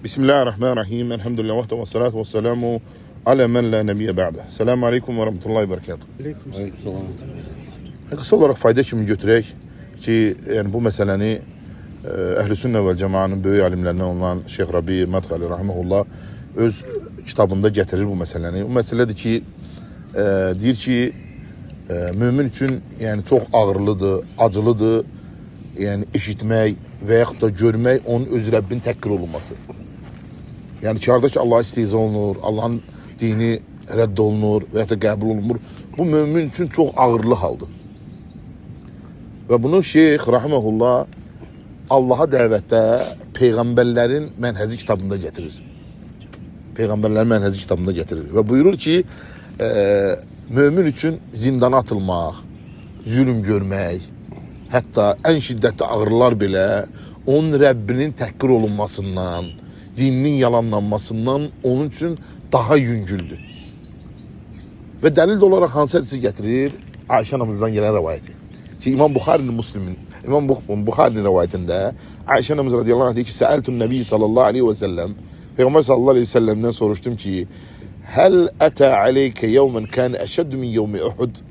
Bismillahirrahmanirrahim. Elhamdülillah ve salatu ve selamu ala men la nebiye ba'de. Selamun aleyküm ve rahmetullahi ve berekatuhu. Aleykümselam. Kısa olarak fayda kimi götürək ki, yani bu meseləni Əhl-i Sünnə və Cəmaənin böyük alimlərindən olan Şeyx Rabi Mədxəli rahimehullah öz kitabında gətirir bu meseləni. Bu meseledir ki, deyir ki, mümin üçün yəni çox ağırlıdır, acılıdır. Yəni eşitmək və yaxud da görmək onun öz Rəbbin təhqir olunması. Yəni ki, ki Allah istehza olunur, Allahın dini rədd olunur və ya da qəbul olunmur. Bu mümin üçün çox ağırlı haldır. Və bunu Şeyx rahimehullah Allaha dəvətdə Peyğəmbərlərin mənhəzi kitabında gətirir. Peyğəmbərlərin mənhəzi kitabında gətirir. Və buyurur ki, mümin üçün zindana atılmaq, zülm görmək, hətta ən şiddətli ağrılar belə onun Rəbbinin təhqir olunmasından, dininin yalanlanmasından onun üçün daha yüngüldür. Və dəlil olaraq hansı hədisi gətirir? Ayşə anamızdan gələn rəvayəti. Ki, İmam Buxarinin rəvayətində Ayşə anamız radiyallahu anh deyir ki, Səəltun Nəbi sallallahu aleyhi və səlləm, Peyğəmbər sallallahu aleyhi və səlləmdən soruşdum ki, Həl ətə aleykə yevmən kən əşəddü min yevmi Uhud?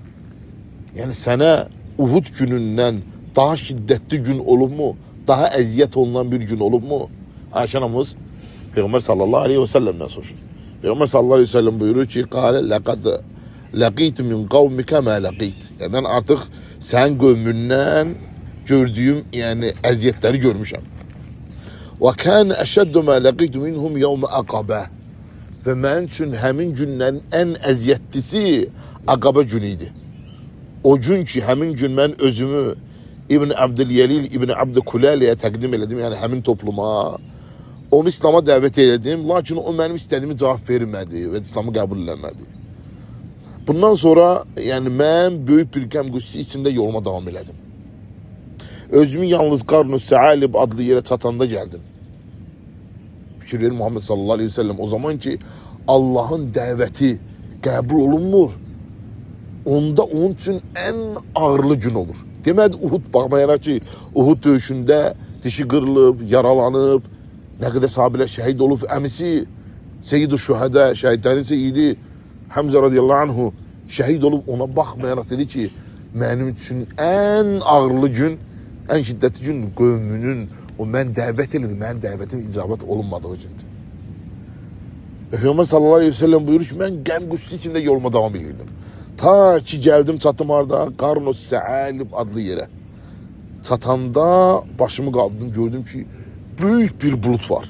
Yəni sənə Uhud günündən daha şiddetli gün olur mu? Daha əziyyət olunan bir gün olur mu? Ayşə anamız Peyğəmbər sallallahu aleyhi və səlləmdən soruşur. Peyğəmbər sallallahu aleyhi və səlləm buyurur ki, Qalə ləqəd ləqit min qavmikə mə ləqit. Yəni mən artıq sən qövmündən gördüyüm yəni əziyyətləri görmüşəm. Və kən əşəddu mə ləqit minhum yevmə əqabə. Və mənim üçün həmin günlərin ən əziyyətlisi Əqabə günü idi. O gün ki, həmin gün mən özümü İbn Abdülyəlil, İbn Abdükuləliyə təqdim elədim, yəni həmin topluma. Onu İslam'a dəvət elədim, lakin o mənim istədiyimi cavab vermədi və İslam'ı qəbul eləmədi. Bundan sonra yəni mən böyük bir qəm qüssə içində yoluma davam elədim. Özümü yalnız Qarn-ı Səalib adlı yerə çatanda gəldim. Fikir verin Muhammed sallallahu aleyhi ve sellem o zaman ki Allah'ın dəvəti qəbul olunmur. Onda onun üçün ən ağırlı gün olur. Demədi Uhud, baxmayaraq ki Uhud döyüşündə dişi qırılıb, yaralanıb, nə qədər sahabələr şəhid olub, əmisi Seyyid-i Şühədə, şəhidlərin Seyyidi Həmzə radiyallahu anhu şəhid olub, ona baxmayaraq dedi ki, mənim üçün ən ağırlı gün, ən şiddətli gün qövmünün o mən dəvət elədim, mənim dəvətim icabət olunmadığı gündür. Və Peyğəmbər sallallahu aleyhi ve sellem buyurur ki, mən qəm qüssə içində yoluma davam edirdim. Ta ki gəldim çatdım orada Qarn-ı Səalib adlı yerə. Çatanda başımı qaldırdım, gördüm ki büyük bir bulut var.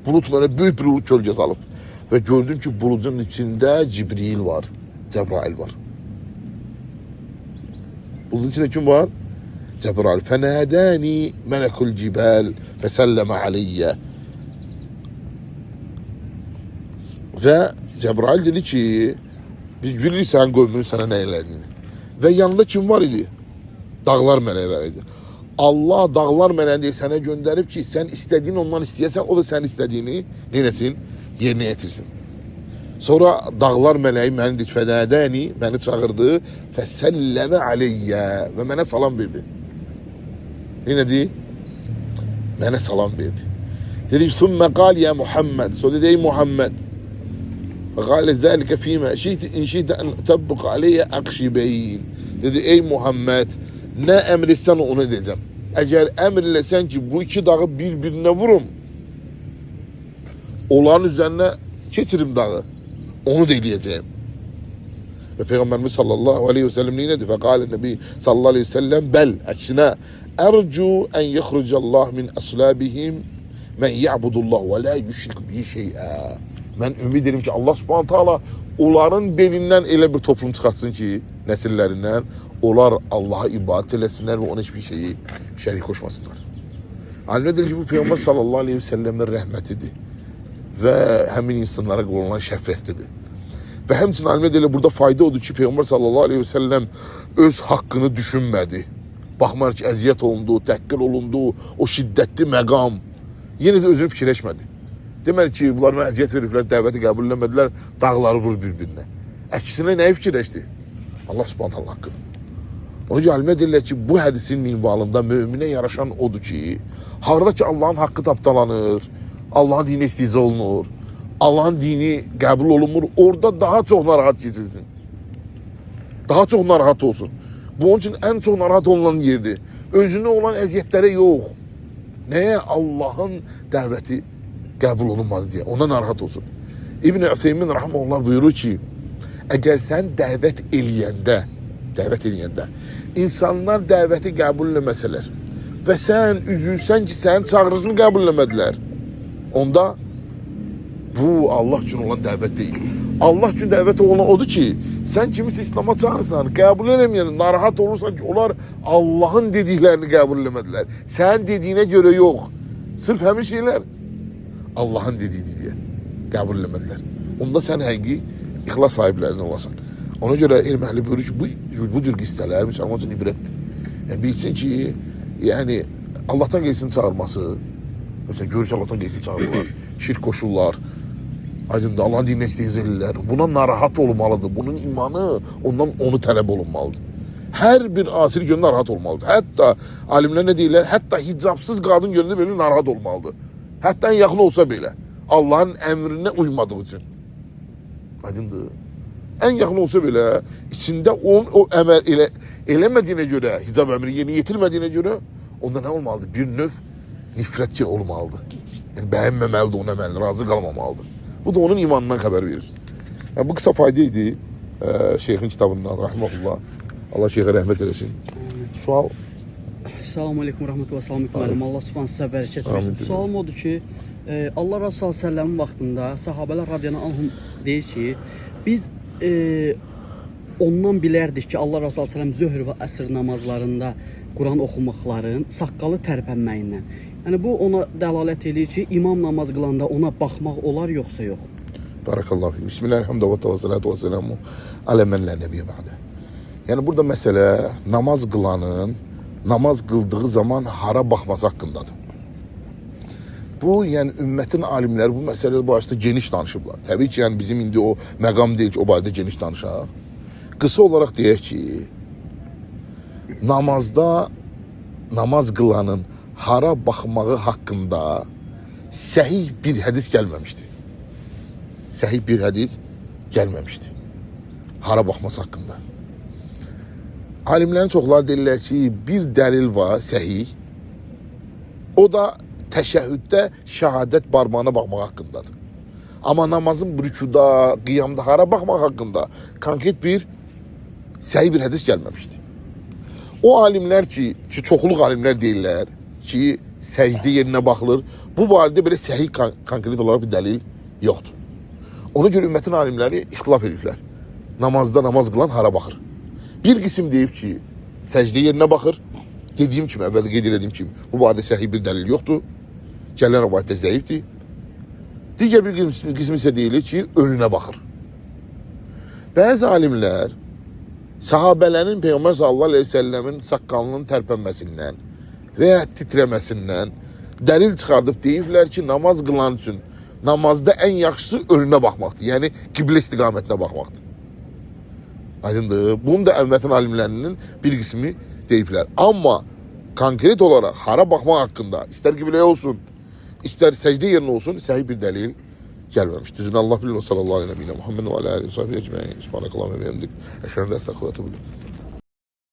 Bulut mənə büyük bir bulut kölgəsi alıb. Və gördüm ki bulutun içində Cibril var, Cəbrail var. Bulutun içində kim var? Cəbrail. Fənədəni mələkul cibal fəsəlləmə aleyyə. Və Cəbrail dedi ki, biz bilirik sənin qövmünün sənə nə elədiyini. Və yanında kim var idi? Dağlar mələyi var idi. Allah dağlar mələyini sənə göndərib ki, sən istədiyini ondan istəyəsən, o da sənin istədiyini neynəsin? Yerinə yetirsin. Sonra dağlar mələyi məni fədədəni, məni çağırdı, fəsəlləmə aleyyə və mənə salam verdi. Ne dedi? Mənə salam verdi. Dedi, sümmə qal ya Muhammed. So dedi, ey Muhammed. Qale zəlikə fīmə inşidə ən təbbuq aleyyə əqşibəyin. Dedi, ey Muhammed, nə əmr etsən onu edəcəm. Əgər əmr eləsən ki, bu iki dağı bir-birinə vurum, onların üzərinə keçirim dağı, onu da eləyəcəyim. Və Peyğəmbərimiz sallallahu aleyhi ve sellem neynədir? Və qale Nəbi sallallahu aleyhi ve sellem, bəl, əksinə, ərcu ən yəxricəllah min əslabihim mən ya'budullah və la yüşrik bi şeyə. Mən ümid edirəm ki, Allah subhanahu ta'ala onların belindən elə bir toplum çıxartsın ki, nəsillərindən, onlar Allaha ibadət eləsinlər və ona hiçbir şeyi şərik qoşmasınlar. Alimlər deyir ki, bu Peyğəmbər sallallahu aleyhi ve sellemin rəhmətidir və həmin insanlara qolanan şəfqətidir. Və həmçinin alimlər deyir, burada fayda odur ki, Peyğəmbər sallallahu aleyhi ve sellem öz haqqını düşünmədi. Baxmayaraq ki, əziyyət olundu, təhqir olundu, o şiddətli məqam. Yenə də özünü fikirləşmədi. Deməli ki, bunlar mənə əziyyət veriblər, dəvəti qəbul eləmədilər, dağları vur bir-birinə. Əksinə nəyi fikirləşdi? Allah subhanahu ta'ala haqqını. Onun üçün alimlər deyirlər ki, bu hədisin minvalında möminə yaraşan odur ki, harada ki Allahın haqqı tapdalanır, Allah'ın dini istihza olunur. Allah'ın dini qəbul olunmur. Orada daha çox narahat keçirsin. Daha çox narahat olsun. Bu onun üçün ən çox narahat olunan yerdir. Özünə olan əziyyətlərə yox. Nəyə? Allah'ın dəvəti qəbul olunmadı deyə. Ona narahat olsun. İbn-i Ütheymin rahmanullah buyurur ki, əgər sən dəvət eləyəndə insanlar dəvəti qəbul eləməsələr və sən üzülsən ki, sənin çağırışını qəbul eləmədilər, onda bu Allah üçün olan dəvət deyil. Allah üçün dəvət olan odur ki, sən kimisə İslam'a çağırırsan, qəbul eləməyən, narahat olursan ki, onlar Allah'ın dediklərini qəbul eləmədilər. Sən dediyinə görə yox. Sırf həmin şeylər Allah'ın dediğini diye qəbul eləmədilər. Onda sən həqiqi ixlas sahiblərindən olasan. Ona görə elm əhli buyurur ki, bu cür qissələr müsəlman üçün ibrətdir. Yəni bilsin ki, yəni Allah'tan gəlsin çağırması, məsələn görürsə Allah'tan gəlsin çağırırlar, şirk qoşurlar, aydındır, Allah'ın dininə istehza edirlər. Buna narahat olmalıdır. Bunun imanı ondan onu tələb olunmalıdır. Hər bir asir gönlü narahat olmalıdır. Hətta alimlər nə deyirlər? Hətta hicabsız qadın gönlü belə narahat olmalıdır. Hətta en yaxın olsa belə. Allah'ın əmrinə uymadığı üçün. Aydındır. En yaxın olsa belə, içində o əməl eləmədiyinə görə, hicab əmri yeni yetirmədiyinə görə, onda nə olmalıdır? Bir növ nifrətçi olmalıdır. Yəni bəyənməməlidir onun əməlini, razı qalmamalıdır. Bu da onun imanından xəbər verir. Yəni, bu qısa fayda idi şeyxin kitabından, rahmetullah. Allah şeyxə rəhmət eləsin. Sual? Selamun aleyküm, rahmetullah, salam aleyküm. Allah subhanə sizə bərəkət versin. Sualım odur ki, Allah Resulü s.ə.v-in vaxtında sahabələr radiyallahu anhum deyir ki, biz ondan bilərdik ki, Allah Resulü s.ə.v zöhr və əsr namazlarında Quran oxumaqların saqqalı tərpənməyindən. Yəni bu ona dəlalət edir ki, imam namaz qılanda ona baxmaq olar yoxsa yox. Barakallahu fik. Bismillahirrahmanirrahim və salatu və selamu alə mən lə nəbiyyə bə'də. Yəni burada məsələ namaz qılanın namaz qıldığı zaman hara baxması haqqındadır. Bu, yəni ümmətin alimləri bu məsələdə barədə geniş danışıblar. Təbii ki, yəni bizim indi o məqam deyil ki, o barədə geniş danışaq. Qısa olaraq deyək ki, namazda namaz qılanın hara baxmağı haqqında səhih bir hədis gəlməmişdi. Səhih bir hədis gəlməmişdi. Hara baxması haqqında. Alimlərin çoxları deyirlər ki, bir dəlil var, səhih. O da təşəhhüddə şəhadət barmağına baxmaq haqqındadır. Amma namazın rükuda, qiyamda hara baxmaq haqqında konkret bir səhih bir hədis gəlməmişdi. O alimlər ki, çoxluq alimlər deyirlər ki, səcdə yerinə baxılır. Bu barədə belə səhih konkret olaraq bir dəlil yoxdur. Ona görə ümmətin alimləri ixtilaf ediblər. Namazda namaz qılan hara baxır. Bir qism deyib ki, səcdə yerinə baxır. Dediyim kimi, əvvəldə qeyd edədiyim kimi, bu barədə səhih bir dəlil yoxdur. Gələn rəvayətdə zəifdir. Digər bir qism isə deyilir ki, önünə baxır. Bəzi alimlər sahabələrin Peyğəmbər sallallahu aleyhi ve sellemin saqqalının tərpənməsindən və ya titrəməsindən dəlil çıxardıb deyiblər ki, namaz qılan üçün namazda ən yaxşısı önünə baxmaqdır. Yəni, qiblə istiqamətinə baxmaqdır. Aydındır. Bunu da ümmətin alimlərinin bir qismi deyiblər. Amma konkret olaraq hara baxmaq haqqında istər qibləyə olsun, istər səcdə yerinə olsun, səhih bir dəlil gəlməmiş. Düzünü Allah bilir. Sallallahu aleyhi ve sellem Muhammed və alə alihi və sahbihi ecmaîn. Subhanakallahumma və bihamdik. Əşhədu an la ilahe illə ente, estağfiruke və etûbü ileyk.